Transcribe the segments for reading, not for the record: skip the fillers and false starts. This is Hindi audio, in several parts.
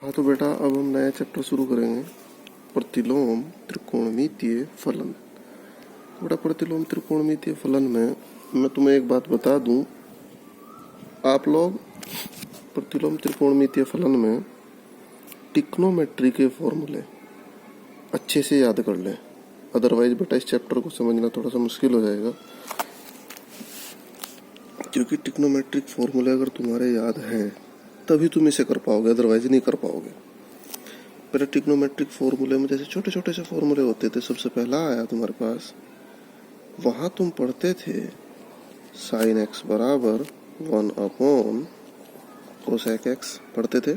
हाँ तो बेटा अब हम नया चैप्टर शुरू करेंगे, प्रतिलोम त्रिकोणमितीय फलन। बेटा प्रतिलोम त्रिकोणमितीय फलन में मैं तुम्हें एक बात बता दूं, आप लोग प्रतिलोम त्रिकोणमितीय फलन में ट्रिग्नोमेट्री के फॉर्मूले अच्छे से याद कर लें, अदरवाइज बेटा इस चैप्टर को समझना थोड़ा सा मुश्किल हो जाएगा। क्योंकि ट्रिग्नोमेट्रिक फॉर्मूले अगर तुम्हारे याद हैं तभी तुम इसे कर पाओगे, अदरवाइज नहीं कर पाओगे। पहले ट्रिग्नोमेट्रिक फॉर्मूले में जैसे छोटे छोटे से फॉर्मूले होते थे, सबसे पहला आया तुम्हारे पास, वहां तुम पढ़ते थे साइन एक्स बराबर 1/, कोसेक एक्स पढ़ते थे।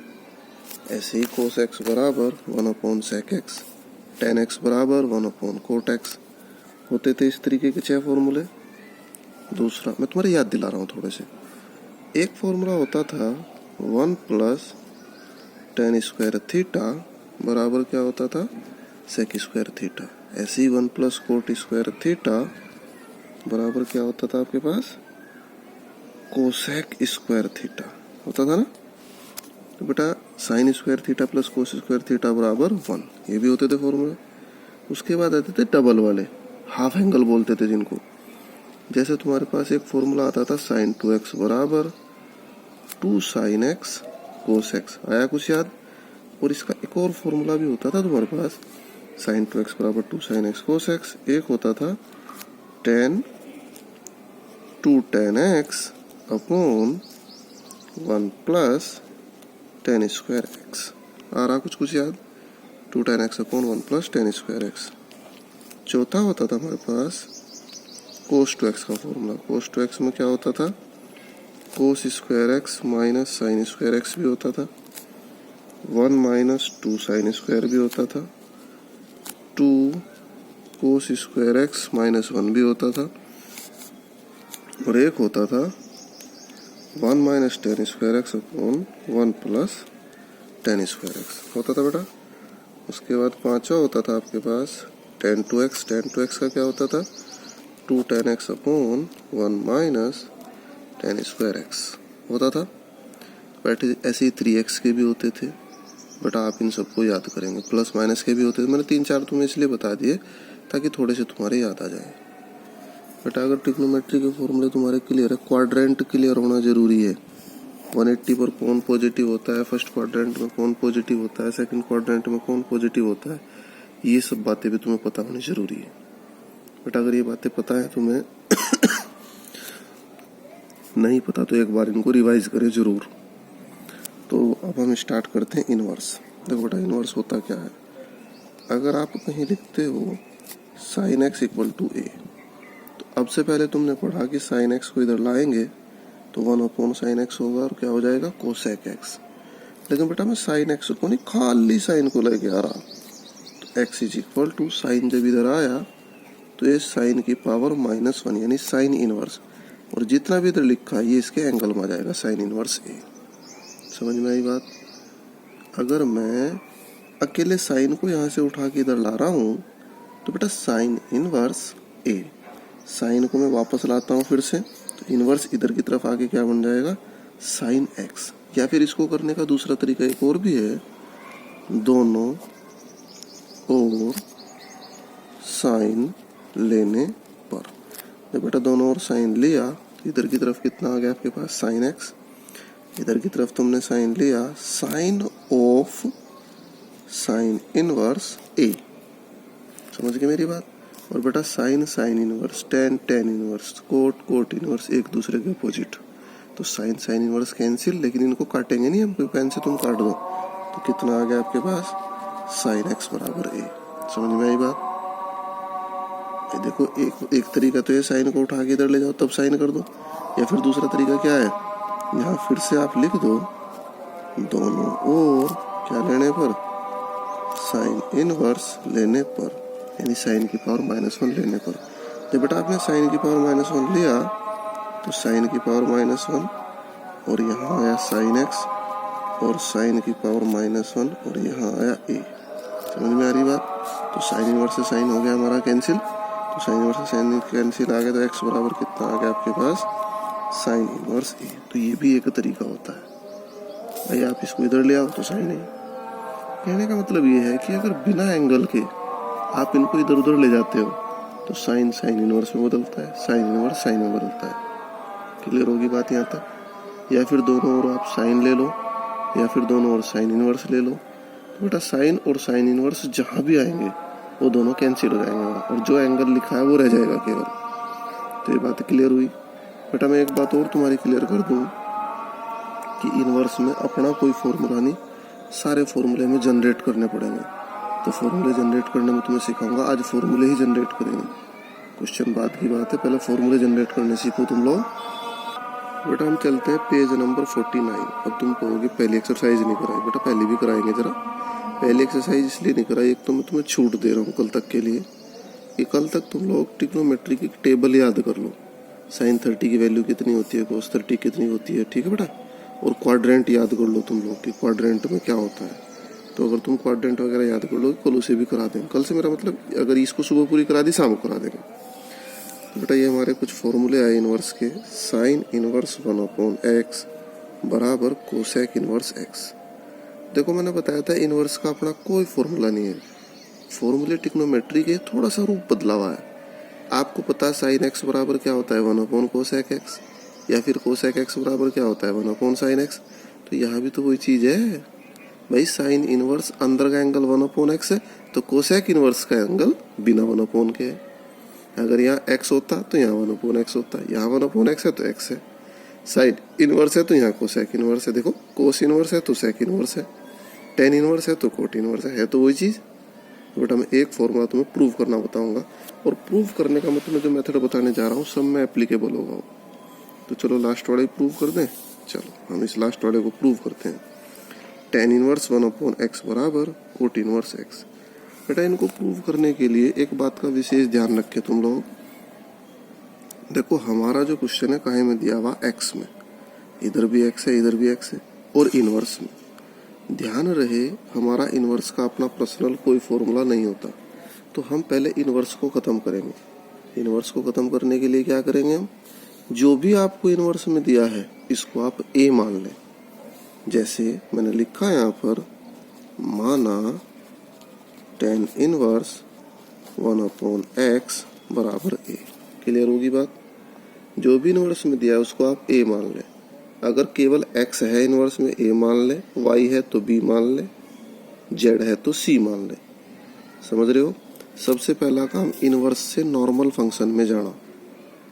ऐसे ही कोस एक्स बराबर 1/sec x, tan एक्स बराबर 1/cot x होते थे। इस तरीके के 6 फॉर्मूले। दूसरा मैं तुम्हारी याद दिला रहा हूँ थोड़े से। एक फॉर्मूला होता था 1 + tan स्क्वायर थीटा बराबर क्या होता था, sec स्क्वायर थीटा। ऐसे ही 1 + cot स्क्वायर थीटा बराबर क्या होता था आपके पास, कोसेक स्क्वायर थीटा होता था ना। तो बेटा sine square theta plus cos square theta बराबर 1, ये भी होते थे फॉर्मूले। उसके बाद आते थे डबल वाले, हाफ एंगल बोलते थे जिनको। जैसे तुम्हारे पास एक फॉर्मूला आता था sin 2x बराबर 2 sin x cos x, आया कुछ याद। और इसका एक और फॉर्मूला भी होता था तुम्हारे पास, sin 2x बराबर 2 sin x cos x। एक होता था tan 2 tan x upon 1 + tan square x, आ रहा कुछ याद। 2 tan x upon 1 + tan square x। चौथा होता था हमारे पास cos 2x का फॉर्मूला। cos 2x में क्या होता था, cos square x minus sine square x भी होता था। 1 - 2 sin स्क्वायर भी होता था। 2 cos स्क्वायर x - 1 भी होता था। और एक होता था 1 - tan square x upon 1 + tan square x होता था बेटा। उसके बाद पांचवा होता था आपके पास tan 2x। tan 2x का क्या होता था, 2 tan x upon 1 - tan square x होता था। बट ऐसे ही 3x के भी होते थे बेटा, आप इन सबको याद करेंगे। प्लस माइनस के भी होते थे, मैंने 3-4 तुम्हें इसलिए बता दिए ताकि थोड़े से तुम्हारे याद आ जाए। बेटा अगर ट्रिग्नोमेट्री के फॉर्मूले तुम्हारे क्लियर है, क्वाड्रेंट क्लियर होना जरूरी है। 180 पर कौन पॉजिटिव होता है, फर्स्ट क्वाड्रेंट में कौन पॉजिटिव होता है, सेकंड क्वाड्रेंट में कौन पॉजिटिव होता है, ये सब बातें भी तुम्हें पता होनी जरूरी है। बेटा अगर ये बातें पता है तुम्हें नहीं पता तो एक बार इनको रिवाइज करें जरूर। तो अब हम स्टार्ट करते हैं इनवर्स। देखो बेटा इनवर्स होता क्या है, अगर आप कहीं लिखते हो sin x = a, तो अब से पहले तुमने पढ़ा कि sin x को इधर लाएंगे तो 1/sin x होगा और क्या हो जाएगा, cosec x। लेकिन बेटा मैं sin x को नहीं, खाली sin को लेके आ रहा। तो x = sin जब इधर आया तो ये sin की पावर -1 यानी sin इनवर्स, और जितना भी इधर लिखा है ये इसके एंगल में आ जाएगा, sin इनवर्स a। समझ में आई बात। अगर मैं अकेले sin को यहाँ से उठा के इधर ला रहा हूँ तो बेटा sin इनवर्स a, sin को मैं वापस लाता हूँ फिर से, तो इनवर्स इधर की तरफ आके क्या बन जाएगा, sin x। या फिर इसको करने का दूसरा तरीका एक और भी है, दोनों और sin लेने पर। जब बेटा दोनों और sin लिया, इधर की तरफ कितना आ गया आपके पास, sin x। इधर की तरफ तुमने sin लिया, sin of sin inverse a। समझ गए मेरी बात। और बेटा sin inverse, tan inverse, cot inverse एक दूसरे के अपोजिट। तो sin इनवर्स कैंसिल, लेकिन इनको काटेंगे नहीं हम, पेन से तुम काट दो। तो कितना आ गया आपके पास, sin x बराबर a। समझ में आई बात। देखो एक तरीका तो ये साइन को उठा के इधर ले जाओ तब साइन कर दो, या फिर दूसरा तरीका क्या है, यहाँ फिर से आप लिख दो दोनों और क्या लेने पर, साइन इनवर्स लेने पर, यानी साइन की पावर -1 लेने पर। जब बेटा आपने साइन की पावर -1 लिया तो साइन की पावर -1 और यहाँ आया sin x, और साइन की पावर -1 और यहाँ आया a। समझ में आ रही बात। तो साइन इनवर्स से साइन हो गया हमारा कैंसिल, तो साइन इनवर्स से साइन कैंसिल आ गया, तो x बराबर कितना आ गया आपके पास, साइन इनवर्स a। तो ये भी एक तरीका होता है भाई, आप इसको इधर ले आओ तो साइन है, कहने का मतलब ये है कि अगर बिना एंगल के आप इनको इधर उधर ले जाते हो तो साइन साइन इनवर्स में बदलता है, साइन इनवर्स साइन में बदलता है। क्लियर होगी बात यहाँ तक? या फिर दोनों ओर आप साइन ले लो या फिर दोनों ओर साइन इनवर्स ले लो। तो बेटा साइन और साइन इनवर्स जहाँ भी आएंगे वो दोनों कैंसिल हो जाएंगे और जो एंगल लिखा है वो रह जाएगा केवल। तो ये बात क्लियर हुई। बेटा मैं एक बात और तुम्हारी क्लियर कर दूँ कि इनवर्स में अपना कोई फॉर्मूला नहीं, सारे फॉर्मूले में जनरेट करने पड़ेंगे। तो फॉर्मूले जनरेट करने में तुम्हें सिखाऊंगा, आज फॉर्मूले ही जनरेट करेंगे। क्वेश्चन बाद की बात है, पहले फॉर्मूले जनरेट करने सीखो तुम लोग। बेटा हम चलते हैं पेज नंबर 49। अब तुम कहोगे पहली एक्सरसाइज नहीं कराई। बेटा पहले भी कराएंगे जरा। पहली एक्सरसाइज इसलिए नहीं कराई, एक तो मैं तुम्हें छूट दे रहा हूँ कल तक के लिए कि कल तक तुम लोग ट्रिग्नोमेट्री की टेबल याद कर लो। साइन 30 की वैल्यू कितनी होती है, कोस 30 कितनी होती है, ठीक है बेटा। और क्वाड्रेंट याद कर लो तुम लोग कि क्वाड्रेंट में क्या होता है। तो अगर तुम क्वाड्रेंट वगैरह याद कर लो कल उसे भी करा देंगे। कल से मेरा मतलब अगर इसको सुबह पूरी करा दी शाम को करा देंगे। तो बेटा ये हमारे कुछ फॉर्मूले आए इनवर्स के। साइन इनवर्स 1/x बराबर कोसेक इनवर्स x। देखो मैंने बताया था इनवर्स का अपना कोई फॉर्मूला नहीं है। फॉर्मूले ट्रिग्नोमेट्री के थोड़ा सा रूप बदला हुआ है। आपको पता है साइन x बराबर क्या होता है 1/कोसेक x, या फिर कोसेक x बराबर क्या होता है 1/साइन x। तो यहाँ भी तो वही चीज है भाई। साइन इनवर्स अंदर का एंगल 1/x है तो कोसेक इनवर्स का एंगल बिना 1/ के है। अगर यहाँ x होता तो यहाँ 1/x होता, यहाँ 1/x है तो x है। साइन इनवर्स है तो यहाँ कोसेक इनवर्स है। देखो कोस इनवर्स है तो सेक इनवर्स है, टेन इनवर्स है तो कोट इनवर्स है तो वही चीज। तो बेटा मैं एक फॉर्मूला तुम्हें प्रूव करना बताऊंगा और प्रूव करने का मतलब जो मेथड बताने जा रहा हूँ सब में एप्लीकेबल होगा। तो चलो लास्ट वाले प्रूव कर दें। चलो हम इस लास्ट वाले को प्रूव करते हैं। टेन इनवर्स 1/x बराबर कोट इनवर्स x। बेटा इनको प्रूव करने के लिए एक बात का विशेष ध्यान रखे तुम लोग। देखो हमारा जो क्वेश्चन है कहीं में दिया हुआ x में, इधर भी x है इधर भी x है और इनवर्स में। ध्यान रहे हमारा इनवर्स का अपना पर्सनल कोई फॉर्मूला नहीं होता। तो हम पहले इनवर्स को खत्म करेंगे। इनवर्स को खत्म करने के लिए क्या करेंगे हम, जो भी आपको इनवर्स में दिया है इसको आप a मान लें। जैसे मैंने लिखा यहाँ पर, माना टेन इनवर्स 1/x बराबर a। क्लियर होगी बात? जो भी इनवर्स में दिया है उसको आप a मान लें। अगर केवल x है इनवर्स में a मान ले, y है तो b मान ले, z है तो c मान ले। समझ रहे हो? सबसे पहला काम इनवर्स से नॉर्मल फंक्शन में जाना।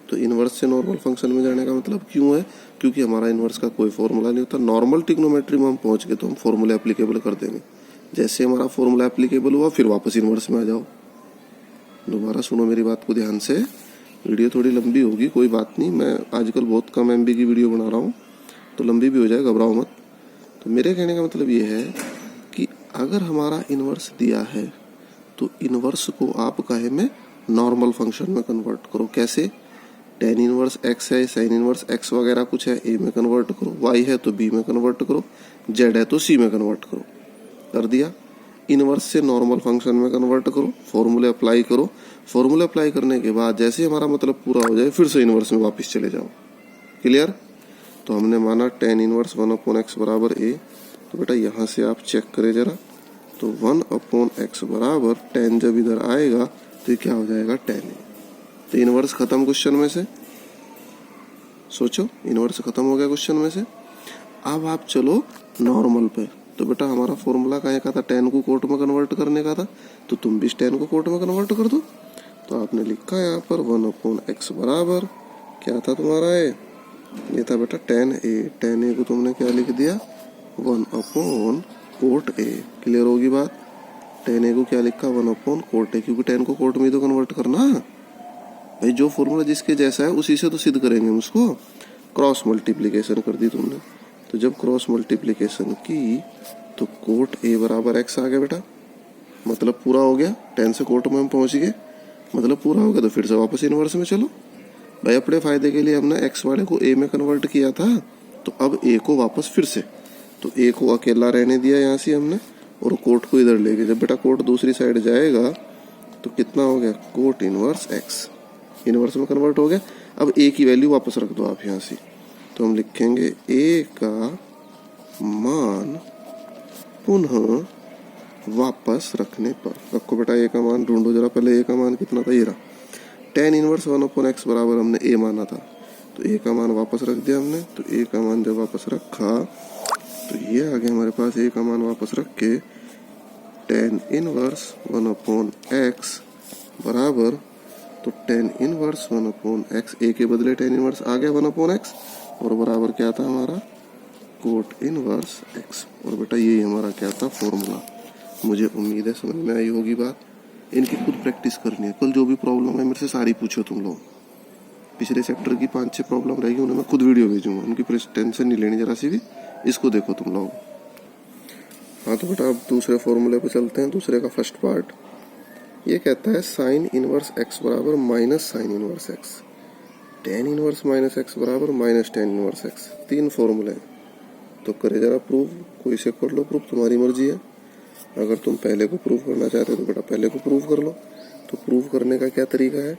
तो इनवर्स से नॉर्मल फंक्शन में जाने का मतलब क्यों है, क्योंकि हमारा इनवर्स का कोई फॉर्मूला नहीं होता। नॉर्मल ट्रिग्नोमेट्री में हम पहुंच गए तो हम फॉर्मूला एप्लीकेबल कर देंगे। जैसे हमारा फॉर्मूला एप्लीकेबल हुआ फिर वापस इनवर्स में आ जाओ। दोबारा सुनो मेरी बात को ध्यान से, वीडियो थोड़ी लंबी होगी कोई बात नहीं, मैं आजकल बहुत कम MB की वीडियो बना रहा हूँ तो लंबी भी हो जाए, घबराओ मत। तो मेरे कहने का मतलब ये है कि अगर हमारा इनवर्स दिया है तो इनवर्स को आप कहे में नॉर्मल फंक्शन में कन्वर्ट करो। कैसे? टेन इनवर्स x है, साइन इनवर्स x वगैरह कुछ है a में कन्वर्ट करो, y है तो b में कन्वर्ट करो, z है तो c में कन्वर्ट करो। कर दिया। इनवर्स से नॉर्मल फंक्शन में कन्वर्ट करो, फॉर्मूले अप्लाई करो। फॉर्मूले अप्लाई करने के बाद जैसे हमारा मतलब पूरा हो जाए फिर से इनवर्स में वापस चले जाओ। क्लियर? तो हमने माना टेन इनवर्स 1/x बराबर a। तो बेटा यहाँ से आप चेक करें जरा, तो 1/x बराबर 10 जब इधर आएगा तो ये क्या हो जाएगा 10a। तो इनवर्स खत्म क्वेश्चन में से। सोचो इनवर्स खत्म हो गया क्वेश्चन में से। अब आप चलो नॉर्मल पे। तो बेटा हमारा फॉर्मूला कहाँ का था, 10 को कोट में कन्वर्ट करने का था, तो तुम भी 10 को कोट में कन्वर्ट कर दो। तो आपने लिखा यहाँ पर 1/x बराबर क्या था तुम्हारा ये था बेटा 10a। 10a को तुमने क्या लिख दिया 1/कोट a। क्लियर होगी बात? 10a को क्या लिखा 1/कोट a, क्योंकि 10 को कोट में तो कन्वर्ट करना भाई। जो फॉर्मूला जिसके जैसा है उसी से तो सिद्ध करेंगे हम उसको। क्रॉस मल्टीप्लीकेशन कर दी तुमने, तो जब क्रॉस मल्टीप्लीकेशन की तो कोट a बराबर x आ गया बेटा। मतलब पूरा हो गया, 10 से कोट में हम पहुंच गए, मतलब पूरा हो गया। तो फिर से वापस इनवर्स में चलो भाई। अपने फायदे के लिए हमने x वाले को a में कन्वर्ट किया था, तो अब a को वापस फिर से, तो a को अकेला रहने दिया यहाँ से हमने और कोट को इधर ले गए। जब बेटा कोट दूसरी साइड जाएगा तो कितना हो गया कोट इनवर्स x, इनवर्स में कन्वर्ट हो गया। अब a की वैल्यू वापस रख दो आप यहाँ से, तो हम लिखेंगे a का मान पुनः वापस रखने पर। रखो बेटा ए का मान, ढूंढो जरा पहले ए का मान कितना था, ये रहा। tan इनवर्स 1/x बराबर हमने ए माना था, तो ए का मान वापस रख दिया हमने। तो ए का मान जब वापस रखा तो ये आ गया हमारे पास, ए का मान वापस रख के tan इनवर्स 1/x बराबर, तो tan इनवर्स 1/x, ए के बदले tan इनवर्स आ गया 1/x, और बराबर क्या था हमारा, कोट इनवर्स x। और बेटा ये हमारा क्या था, फॉर्मूला। मुझे उम्मीद है समझ में आई होगी बात। इनकी खुद प्रैक्टिस करनी है, कल जो भी प्रॉब्लम है मेरे से सारी पूछो तुम लोग। पिछले चैप्टर की 5-6 प्रॉब्लम रहेगी, उन्हें मैं खुद वीडियो भेजूंगा, उनकी टेंशन नहीं लेनी जरा सी भी। इसको देखो तुम लोग। हाँ तो बेटा अब दूसरे फॉर्मूले पे चलते हैं, दूसरे का फर्स्ट पार्ट। ये कहता है साइन इनवर्स x बराबर minus sine inverse x, tan inverse minus x बराबर माइनस टेन इनवर्स x। 3 फॉर्मूले हैं, तो करे जरा प्रूव, कोई से कर लो प्रूव, तुम्हारी मर्जी है। अगर तुम पहले को प्रूव करना चाहते हो तो बेटा पहले को प्रूव कर लो। तो प्रूव करने का क्या तरीका है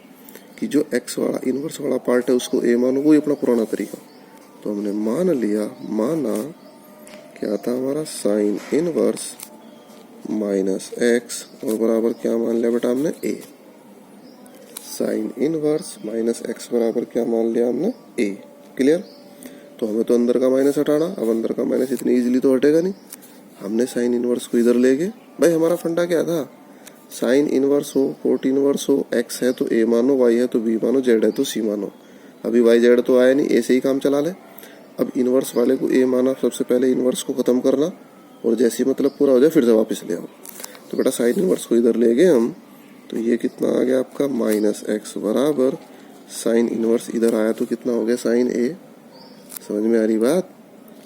कि जो x वाला इनवर्स वाला पार्ट है उसको a मानो, वही अपना पुराना तरीका। तो हमने मान लिया, माना क्या था हमारा, साइन इनवर्स माइनस x, और बराबर क्या मान लिया बेटा हमने, a। Sine inverse minus x बराबर क्या मान लिया हमने, a। क्लियर। तो हमें तो अंदर का माइनस हटाना, अब अंदर का माइनस इतनी इजीली तो हटेगा नहीं। हमने साइन इनवर्स को इधर ले गए। भाई हमारा फंडा क्या था, साइन इनवर्स हो, कोट इनवर्स हो, x है तो a मानो, y है तो b मानो, z है तो c मानो। अभी y z तो आया नहीं, a से ही काम चला ले। अब इनवर्स वाले को a माना, सबसे पहले इनवर्स को खत्म करना, और जैसे ही मतलब पूरा हो जाए फिर से वापस ले आओ। तो बेटा साइन इनवर्स को इधर ले गए हम, तो ये कितना आ गया आपका, माइनस x बराबर साइन इनवर्स इधर आया तो कितना हो गया, साइन a। समझ में आ रही बात।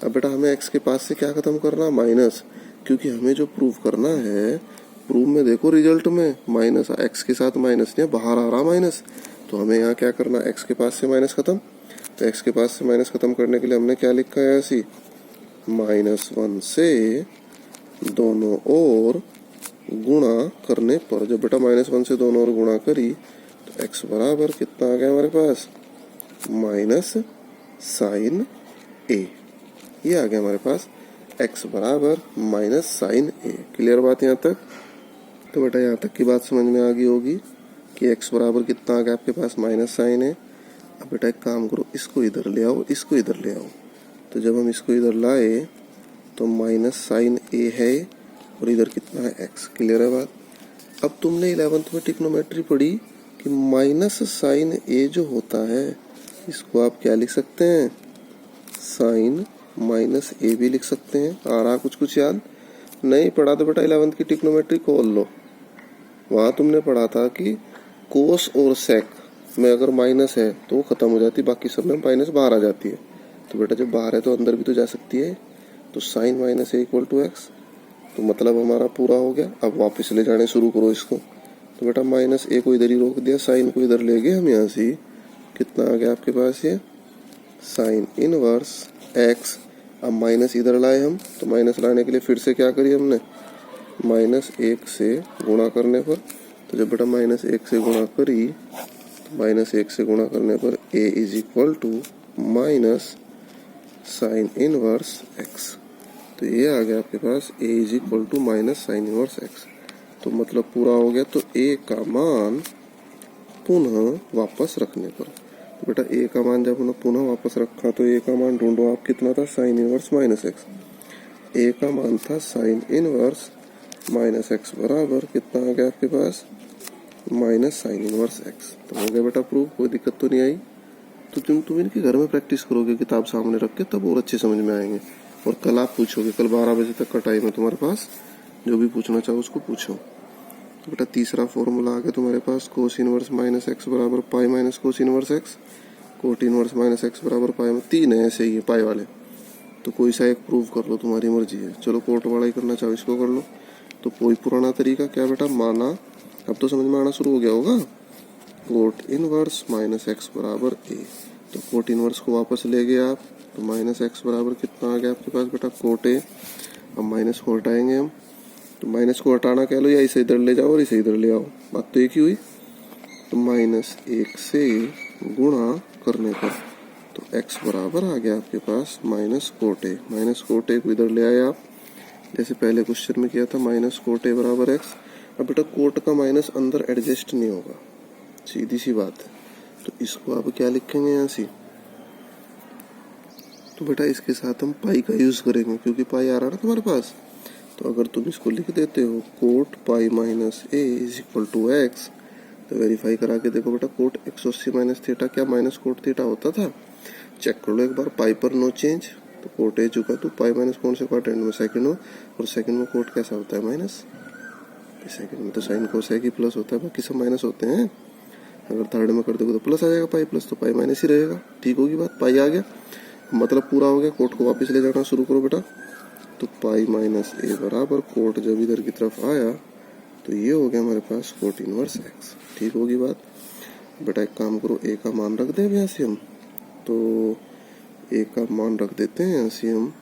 अब बेटा हमें x के पास से क्या खत्म करना, माइनस, क्योंकि हमें जो प्रूव करना है, प्रूव में देखो रिजल्ट में माइनस, x के साथ माइनस नहीं, बाहर आ रहा माइनस। तो हमें यहाँ क्या करना, x के पास से माइनस खत्म। तो x के पास से माइनस खत्म करने के लिए हमने क्या लिखा है, ऐसी -1 से दोनों ओर गुणा करने पर। जब बेटा -1 से दोनों ओर गुणा करी तो x बराबर कितना आ गया हमारे पास, माइनस साइन a। ये आ गया हमारे पास x बराबर माइनस साइन a। क्लियर बात यहाँ तक। तो बेटा यहाँ तक की बात समझ में आ गई होगी कि x बराबर कितना आ गया आपके पास, माइनस साइन a। अब बेटा एक काम करो, इसको इधर ले आओ, इसको इधर ले आओ। तो जब हम इसको इधर लाए तो माइनस साइन a है, और इधर कितना है x। क्लियर है बात। अब तुमने 11th में ट्रिग्नोमेट्री पढ़ी कि माइनस साइन a जो होता है, इसको आप क्या लिख सकते हैं, साइन माइनस a भी लिख सकते हैं। आ रहा कुछ याद नहीं पढ़ा तो बेटा 11th की ट्रिग्नोमेट्री खोल लो। वहां तुमने पढ़ा था कि कोस और सेक में अगर माइनस है तो वो खत्म हो जाती, बाकी सब में माइनस बाहर आ जाती है। तो बेटा जब बाहर है तो अंदर भी तो जा सकती है। तो sine minus a equal to x, तो मतलब हमारा पूरा हो गया। अब वापस ले जाने शुरू करो इसको। तो बेटा माइनस a को इधर ही रोक दिया, साइन को इधर ले गए हम। यहाँ से कितना आ गया आपके पास, ये साइन इनवर्स x। अब माइनस इधर लाए हम, तो माइनस लाने के लिए फिर से क्या करिए हमने, -1 से गुणा करने पर। तो जब बेटा -1 से गुणा करी, तो -1 से गुणा करने पर a is equal to minus sine inverse x। तो ये आ गया आपके पास a is equal to minus sine inverse x। तो मतलब पूरा हो गया। तो a का मान पुनः वापस रखने पर, तो बेटा a का मान जब हमने पुनः वापस रखा तो a का मान ढूंढो आप, कितना था, sine inverse minus x. a का मान था साइन इनवर्स माइनस एक्स बराबर कितना आ गया आपके पास, माइनस साइन इनवर्स एक्स। तो हो गया बेटा प्रूफ, कोई दिक्कत तो नहीं आई। तो तुम इनके घर में प्रैक्टिस करोगे किताब सामने रख के, तब और अच्छे समझ में आएंगे। और कल आप पूछोगे, कल 12 बजे तक का टाइम है तुम्हारे पास, जो भी पूछना चाहो उसको पूछो। तो बेटा तीसरा फॉर्मूला आ गया तुम्हारे पास, कोस इनवर्स माइनस एक्स बराबर pi minus cos inverse x. Cot inverse minus x बराबर पाई, 3 है ऐसे ही है पाई वाले, तो कोई सा एक प्रूव कर लो, तुम्हारी मर्जी है। चलो कोट वाला ही करना चाहो इसको कर लो। तो कोई पुराना तरीका क्या बेटा, माना, अब तो समझ में आना शुरू हो गया होगा, कोट इनवर्स माइनस एक्स बराबर ए। तो कोट इनवर्स को वापस ले गए आप, तो माइनस एक्स बराबर कितना आ गया आपके पास बेटा, कोट ए। अब माइनस को हटाएंगे हम, तो माइनस को हटाना कह लो, या इसे इधर ले जाओ और इसे इधर ले आओ, बात तो एक ही हुई। तो -1 से गुणा करने पर तो x बराबर आ गया आपके पास minus cot A. Minus cot A को इधर ले आए आप, जैसे पहले क्वेश्चन में किया था माइनस कोट ए बराबर एक्स। अब बेटा कोट का माइनस अंदर एडजस्ट नहीं होगा, सीधी सी बात है। तो इसको आप क्या लिखेंगे यहाँ से, तो बेटा इसके साथ हम पाई का यूज करेंगे क्योंकि पाई आ रहा ना तुम्हारे पास। तो अगर तुम इसको लिख देते हो cot pi minus A is equal to x, तो वेरीफाई करा के देखो बेटा कोट 180 माइनस थीटा क्या माइनस कोट थीटा होता था, चेक कर लो एक बार। पाई पर नो चेंज, तो कोट ए चुका, तो पाई माइनस कौन से क्वाड्रेंट में, सेकंड में, और सेकंड में कोट कैसा होता है माइनस, सेकंड में तो साइन कोसेक ही प्लस होता है, बाकी सब माइनस होते हैं। अगर थर्ड में कर दोगे तो प्लस आ जाएगा पाई प्लस, तो पाई माइनस ही रहेगा। ठीक होगी बात, पाई आ गया मतलब पूरा हो गया। कोट को वापस ले जाना शुरू करो बेटा, तो पाई माइनस ए बराबर कोट जब इधर की तरफ आया तो ये हो गया हमारे पास कोट इनवर्स एक्स। ठीक होगी बात बेटा। एक काम करो, ए का मान रख दें यहाँ से हम, तो ए का मान रख देते हैं यहाँ से हम,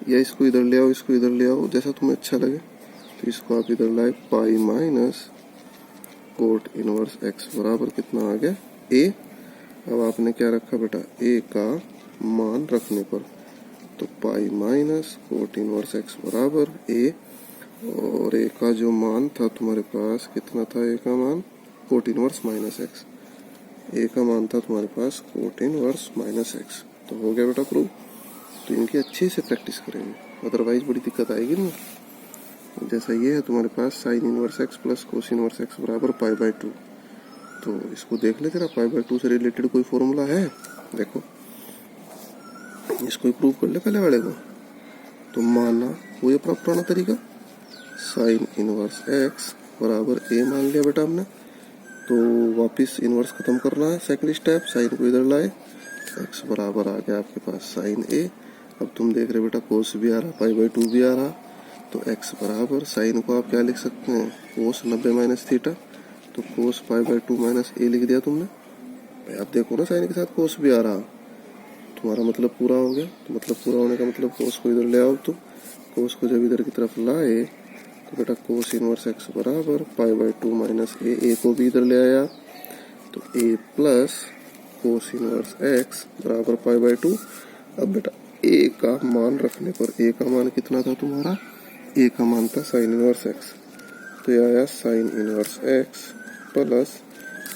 या इसको इधर ले आओ, इसको इधर ले आओ, जैसा तुम्हें अच्छा लगे। तो इसको आप इधर लाए, pi minus cot inverse x बराबर कितना आ गया ए। अब आपने क्या रखा बेटा, ए का मान रखने पर, तो pi minus cot inverse x बराबर ए, और ए का जो मान था तुम्हारे पास कितना था, ए का मान कोट इनवर्स माइनस एक्स, ए का मान था तुम्हारे पास कोट इनवर्स माइनस एक्स। तो हो गया बेटा प्रूव। तो इनकी अच्छे से प्रैक्टिस करेंगे, अदरवाइज बड़ी दिक्कत आएगी ना। जैसा ये है तुम्हारे पास sine inverse x plus cos inverse x बराबर पाई बाय 2, तो इसको देख ले, तेरा पाई बाय 2 से रिलेटेड कोई फॉर्मूला है, देखो इसको ही प्रूव कर ले पहले वाले को। तो माना वो ये पुराना तरीका, साइन इनवर्स एक्स बराबर ए मान लिया बेटा हमने, तो वापस इनवर्स खत्म करना है, सेकंड स्टेप साइन को इधर लाए, एक्स बराबर आ गया आपके पास साइन ए। अब तुम देख रहे बेटा कोस भी आ रहा, पाई बाय 2 भी आ रहा, तो एक्स बराबर साइन को आप क्या लिख सकते हैं, कोस 90 माइनस थीटा, तो कोस पाई बाय 2 माइनस ए लिख दिया तुमने। भाई आप देखो ना साइन के साथ कोस भी आ रहा, तुम्हारा मतलब पूरा हो गया। तो मतलब पूरा होने का मतलब कोस को इधर ले आओ, तो कोस को जब इधर की तरफ लाए तो बेटा कोस इनवर्स एक्स बराबर पाई बाय 2 माइनस ए को भी इधर ले आया, तो ए प्लस कोस इनवर्स एक्स बराबर पाई बाय 2। अब बेटा ए का मान रखने पर, ए का मान कितना था तुम्हारा, ए का मान था साइन इनवर्स एक्स, तो ये आया sign inverse x plus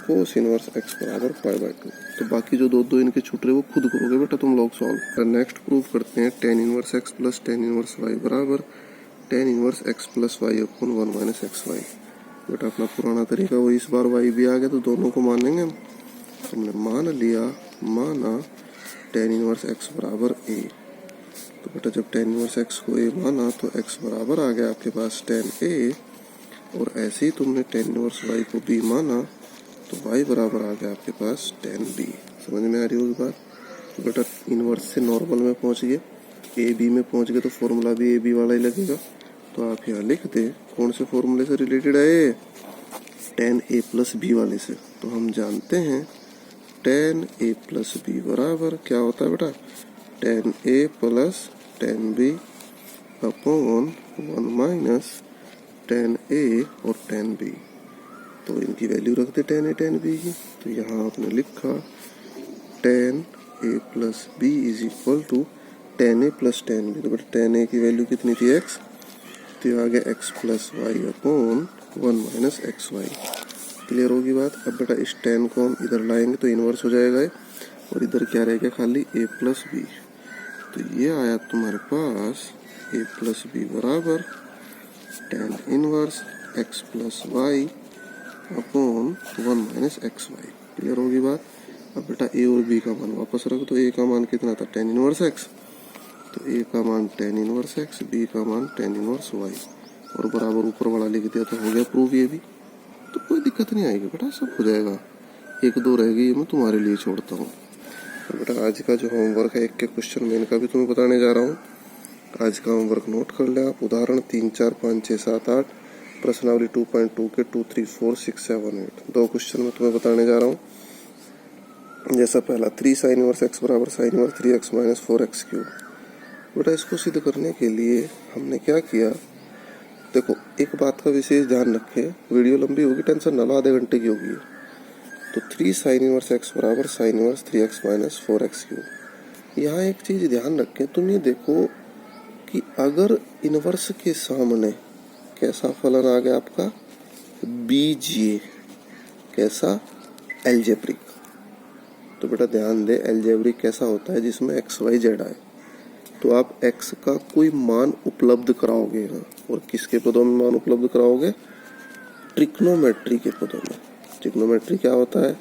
cos inverse x बराबर पाई बाय 2। तो बाकी जो दो इनके छूट रहे वो खुद करोगे बेटा तुम लोग सॉल्व। नेक्स्ट प्रूव करते हैं tan inverse x plus tan inverse y बराबर ten inverse x plus y अपन 1 माइनस एक्स वाई। बेटा अपना पुराना तरीका वो, इस बार वाई भी आ गया तो दोनों को मानेंगे हम। हमने मान लिया, माना टेन इनवर्स एक्स बराबर ए, तो बेटा जब टेन इनवर्स एक्स को ए माना तो एक्स बराबर आ गया आपके पास टेन ए, और ऐसे ही तुमने टेन इनवर्स वाई को बी माना तो y बराबर आ गया आपके पास टेन बी। समझ में आ रही होगी बात। तो बेटा इनवर्स से नॉर्मल में पहुंच गए, ए बी में पहुंच गए, तो फॉर्मूला भी ए बी वाला ही लगेगा। तो आप यहाँ लिख दे कौन से फॉर्मूले से रिलेटेड है, टेन ए प्लस बी वाले से। तो हम जानते हैं टेन ए प्लस बी बराबर क्या होता है बेटा, tan A plus ten B upon 1 minus tan A और टेन बी। तो इनकी वैल्यू रखते टेन ए टेन बी की। तो यहाँ आपने लिखा ten A plus B is equal to ten A plus ten B. तो बेटा टेन ए की वैल्यू कितनी थी एक्स, तो आ गया x plus y upon 1 minus x y. Clear होगी बात। अब बेटा इस टेन को हम इधर लाएंगे तो इन्वर्स हो जाएगा, और इधर क्या रहेगा खाली ए प्लस बी। तो ये आया तुम्हारे पास ए प्लस बी बराबर ten inverse x plus y upon 1 minus x y. Clear होगी बात। अब बेटा ए और बी का मान वापस रखो, तो ए का मान कितना था टेन इनवर्स एक्स, तो ए का मान टेन इनवर्स एक्स, बी का मान टेन इनवर्स वाई, और बराबर ऊपर वाला लिख दिया तो हो गया प्रूव ये भी। तो कोई दिक्कत नहीं आएगी बेटा, सब हो जाएगा। एक दो रह गई मैं तुम्हारे लिए छोड़ता हूँ। तो बेटा आज का जो होमवर्क है, एक के क्वेश्चन में इनका भी तुम्हें बताने जा रहा हूँ। आज का होमवर्क नोट कर ले आप। उदाहरण 3, 4, 5, 6, 7, 8, प्रश्नावली 2.2 के 2, 3, 4, 6, 7, 8 दो क्वेश्चन में तुम्हें बताने जा रहा हूँ। जैसा पहला 3 साइन इनवर्स एक्स बराबर sine inverse 3x minus 4x cube. बेटा इसको सिद्ध करने के लिए हमने क्या किया, देखो एक बात का विशेष ध्यान रखें, वीडियो लंबी होगी, टेंशन ना लो, आधे घंटे की होगी। तो 3 साइन इनवर्स एक्स बराबर sine inverse 3x minus 4x cube. यहाँ एक चीज ध्यान रखें, तुम ये देखो कि अगर इनवर्स के सामने कैसा फलन आ गया आपका, बीजीए, कैसा, एल्जेब्रिक। तो बेटा ध्यान दे, एल्जेब्रिक कैसा होता है जिसमें एक्स वाई जेड आए। तो आप एक्स का कोई मान उपलब्ध कराओगे यहाँ, और किसके पदों में मान उपलब्ध कराओगे, ट्रिग्नोमेट्री के पदों में। ट्रिग्नोमेट्री क्या होता है,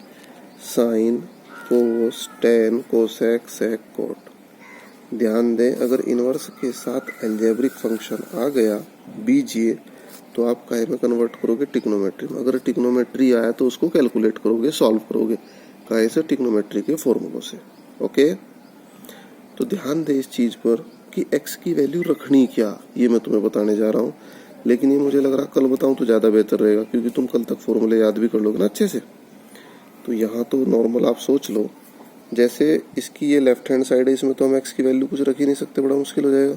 साइन, कोस, टेन, कोसेक, सेक, कोट। ध्यान दें, अगर इनवर्स के साथ एल्जेब्रिक फंक्शन आ गया बीजीए, तो आप काहे में कन्वर्ट करोगे, ट्रिग्नोमेट्री में। अगर ट्रिग्नोमेट्री आया तो उसको कैलकुलेट करोगे, सॉल्व करोगे, काहे से, ट्रिग्नोमेट्री के फॉर्मूलों से। ओके, तो ध्यान दे इस चीज पर कि x की वैल्यू रखनी क्या, ये मैं तुम्हें बताने जा रहा हूँ। लेकिन ये मुझे लग रहा कल बताऊं तो ज्यादा बेहतर रहेगा, क्योंकि तुम कल तक फॉर्मूले याद भी कर लोगे ना अच्छे से। तो यहाँ तो नॉर्मल आप सोच लो, जैसे इसकी ये लेफ्ट हैंड साइड है, इसमें तो हम x की वैल्यू कुछ रख ही नहीं सकते, बड़ा मुश्किल हो जाएगा।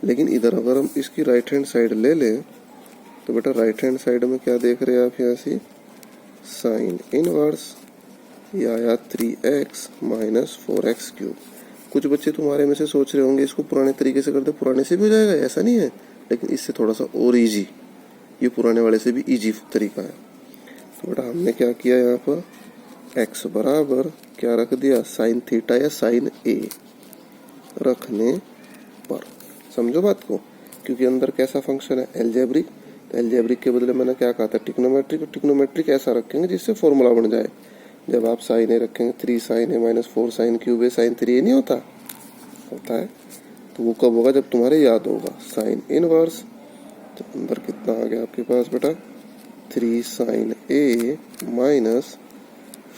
लेकिन इधर अगर हम इसकी राइट हैंड साइड ले लें, तो बेटा राइट हैंड साइड में क्या देख रहे हैं आप, यहाँ से साइन इनवर्स, ये आया 3x माइनस 4x क्यूब। कुछ बच्चे तुम्हारे में से सोच रहे होंगे इसको पुराने तरीके से करते, पुराने से भी हो जाएगा, ऐसा नहीं है, लेकिन इससे थोड़ा सा और इजी, ये पुराने वाले से भी इजी तरीका है। तो बेटा हमने क्या किया, यहाँ पर x बराबर क्या रख दिया, साइन थीटा या साइन ए रखने पर। समझो बात को, क्योंकि अंदर कैसा फंक्शन है, एल्जेब्रिक। तो एल्जेब्रिक के बदले मैंने क्या कहा था, ट्रिग्नोमेट्रिक। ट्रिग्नोमेट्रिक ऐसा रखेंगे जिससे फॉर्मूला बन जाए। जब आप साइन ए रखेंगे, 3 साइन ए माइनस 4 साइन क्यूब ए साइन 3 ए नहीं होता है। तो वो कब होगा, जब तुम्हारे याद होगा साइन इनवर्स। तो अंदर कितना आ गया आपके पास बेटा, 3 साइन ए माइनस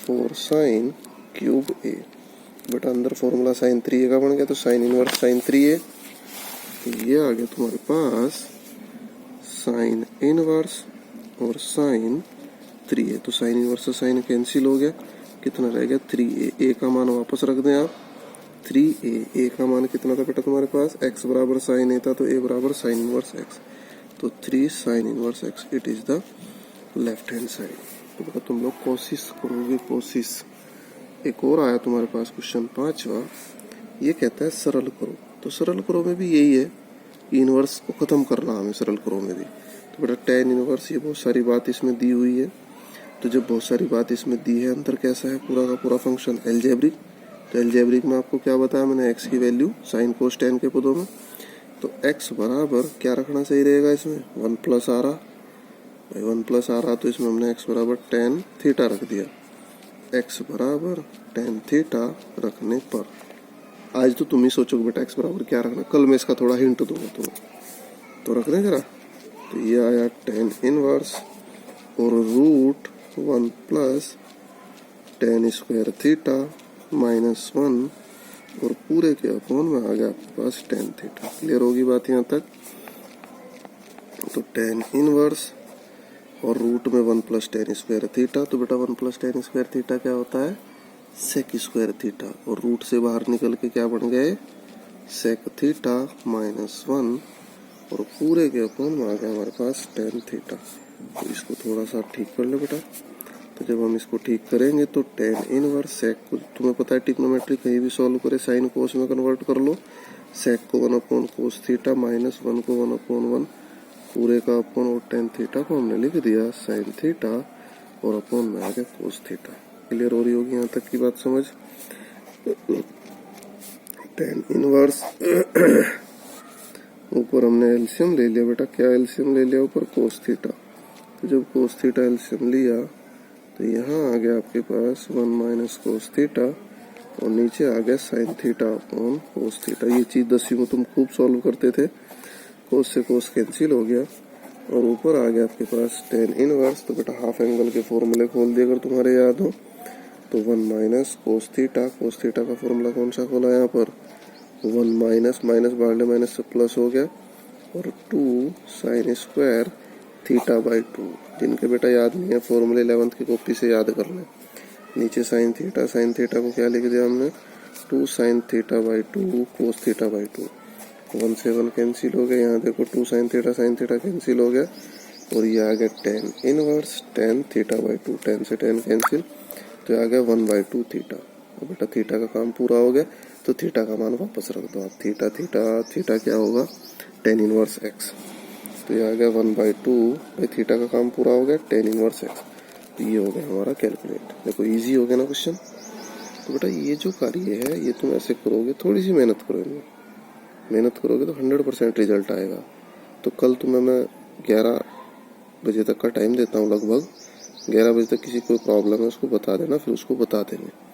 4 साइन क्यूब ए। बेटा अंदर फॉर्मूला साइन 3 का बन गया, तो साइन इनवर्स साइन 3 तो ये आ गया तुम्हारे पास साइन इनवर्स और साइन 3 तो साइन इनवर्स से साइन कैंसिल हो गया, कितना रह गया 3a। ए का मान वापस रख दें आप, 3a। ए का मान कितना था बेटा तुम्हारे पास, x बराबर साइन ए था, तो a बराबर साइन इनवर्स x, तो 3 sign inverse x, it is the left hand side. तो बेटा तुम लोग कोशिश करोगे, कोशिश। एक और आया तुम्हारे पास क्वेश्चन 5वां, ये कहता है सरल करो। तो सरल करो में भी यही है, इनवर्स को खत्म करना हमें सरल करो में भी। तो बेटा टेन इनवर्स, ये बहुत सारी बात इसमें दी हुई है। तो जब बहुत सारी बात इसमें दी है, अंदर कैसा है, पूरा का पूरा फंक्शन एल्जेब्रिक। तो एल्जेब्रिक में आपको क्या बताया मैंने, x की वैल्यू साइन कोस टेन के पदों में। तो x बराबर क्या रखना सही रहेगा इसमें, 1 प्लस आ रहा भाई, 1 प्लस आ रहा, तो इसमें हमने x बराबर टेन थीटा रख दिया। x बराबर टेन थीटा रखने पर, आज तो तुम ही सोचोगे बेटा x बराबर क्या रखना, कल मैं इसका थोड़ा हिंट दूंगा तुम्हें, तो रख दें जरा। तो ये आया टेन इनवर्स और root 1 plus ten square theta minus 1, और पूरे के अपॉन में आ गया आपके पास टेन थीटा। क्लियर होगी बात यहाँ तक। तो टेन इनवर्स और रूट में 1 प्लस टेन स्क्वायर थीटा। तो बेटा 1 प्लस टेन स्क्वायर थीटा क्या होता है, सेक स्क्वायर थीटा, और रूट से बाहर निकल के क्या बन गए, सेक थीटा माइनस 1, और पूरे के अपॉन में आ गया हमारे पास टेन थीटा। तो इसको थोड़ा सा ठीक कर लो बेटा। तो जब हम इसको ठीक करेंगे तो टेन इनवर्स सेक को, तुम्हें पता है ट्रिग्नोमेट्री कहीं भी सॉल्व करे साइन कोस में कन्वर्ट कर लो। सेक को 1 अपॉन कोस थीटा माइनस 1 को 1 अपॉन 1, पूरे का अपॉन, और टेन थीटा को हमने लिख दिया साइन थीटा, और अपॉन में आ गया कोस थीटा। क्लियर हो रही होगी यहाँ तक की बात समझ। टेन इनवर्स ऊपर हमने एलसीएम ले लिया बेटा, क्या एलसीएम ले लिया ऊपर, कोस थीटा। तो जब कोस थीटा एलसीएम लिया तो यहाँ आ गया आपके पास 1 माइनस कोस थीटा, और नीचे आ गया sine theta upon cos theta. ये चीज 10वीं में तुम खूब सॉल्व करते थे, कोस से कोस कैंसिल हो गया, और ऊपर आ गया आपके पास टेन इनवर्स। तो बेटा हाफ एंगल के फॉर्मूले खोल दिए अगर तुम्हारे याद हो, तो 1 minus cos theta, cos theta का फॉर्मूला कौन सा खोला यहाँ पर, 1 माइनस माइनस बाहर माइनस से प्लस हो गया, और 2 साइन स्क्वायर थीटा बाई 2। जिनके बेटा याद नहीं है फॉर्मूले 11th की कॉपी से याद कर लें। नीचे साइन थीटा को क्या लिख दिया हमने, 2 sine theta by 2 cos theta by 2। 1 से 1 कैंसिल हो गया, यहाँ देखो 2 साइन थीटा कैंसिल हो गया, और ये आ गया tan inverse tan theta by 2, 10 से 10 कैंसिल, तो आ गया 1/2 थीटा। और बेटा थीटा का काम पूरा हो गया। तो थीटा का मान वापस रख दो आप। थीटा थीटा थीटा क्या होगा, टेन इनवर्स एक्स। तो ये आ गया 1/2 भाई, थीटा का काम पूरा हो गया, टेन इनवर्स एक्स। तो ये हो गया हमारा कैलकुलेट। देखो इजी हो गया ना क्वेश्चन। तो बेटा ये जो कार्य है ये तुम ऐसे करोगे, थोड़ी सी मेहनत करो इनमें, मेहनत करोगे तो 100% रिजल्ट आएगा। तो कल तुम्हें मैं 11 बजे तक का टाइम देता हूँ, लगभग 11 बजे तक किसी कोई प्रॉब्लम है उसको बता देना, फिर उसको बता देंगे।